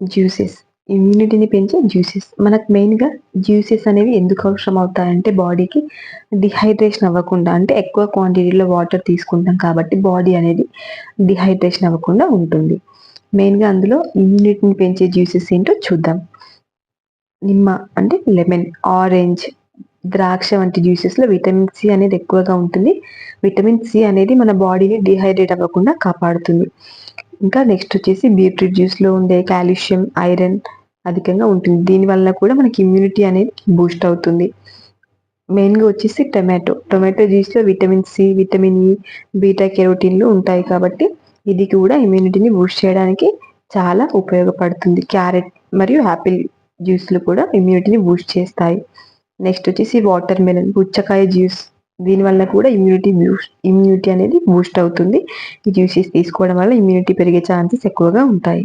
Juices. ఇమ్యూనిటీని పెంచే juices. మనకు మెయిన్‌గా జ్యూసెస్ అనేవి ఎందుకు అవసరం అవుతాయంటే బాడీకి డిహైడ్రేషన్ అవ్వకుండా అంటే ఎక్కువ క్వాంటిటీలో వాటర్ తీసుకుంటాం కాబట్టి బాడీ అనేది డిహైడ్రేషన్ అవ్వకుండా ఉంటుంది. మెయిన్‌గా అందులో ఇమ్యూనిటీని పెంచే జ్యూసెస్ ఏంటో చూద్దాం. నిమ్మ అంటే లెమన్, ఆరెంజ్, ద్రాక్ష వంటి జ్యూసెస్‌లో విటమిన్ సి అనేది ఎక్కువగా ఉంటుంది. విటమిన్ సి అనేది మన బాడీని డీహైడ్రేట్ అవ్వకుండా కాపాడుతుంది. ఇంకా నెక్స్ట్ వచ్చేసి బీట్రూట్ జ్యూస్‌లో ఉండే కాల్షియం, ఐరన్ అధికంగా ఉంటుంది. దీనివల్ల కూడా మనకి ఇమ్యూనిటీ అనేది బూస్ట్ అవుతుంది. మెయిన్‌గా వచ్చేసి టొమాటో. టొమాటో జ్యూస్‌లో vitamin C, vitamin E, beta కెరోటిన్‌లు ఉంటాయి కాబట్టి ఇది కూడా ఇమ్యూనిటీని బూస్ట్ చేయడానికి చాలా ఉపయోగపడుతుంది. క్యారెట్ మరియు యాపిల్ జ్యూస్‌లు కూడా ఇమ్యూనిటీని బూస్ట్ చేస్తాయి. నెక్స్ట్ వచ్చేసి వాటర్ మెలన్, పుచ్చకాయ జ్యూస్. దీనివల్ల కూడా ఇమ్యూనిటీ అనేది బూస్ట్ అవుతుంది. ఈ జ్యూసెస్ తీసుకోవడం వల్ల ఇమ్యూనిటీ పెరిగే ఛాన్సెస్ ఎక్కువగా ఉంటాయి.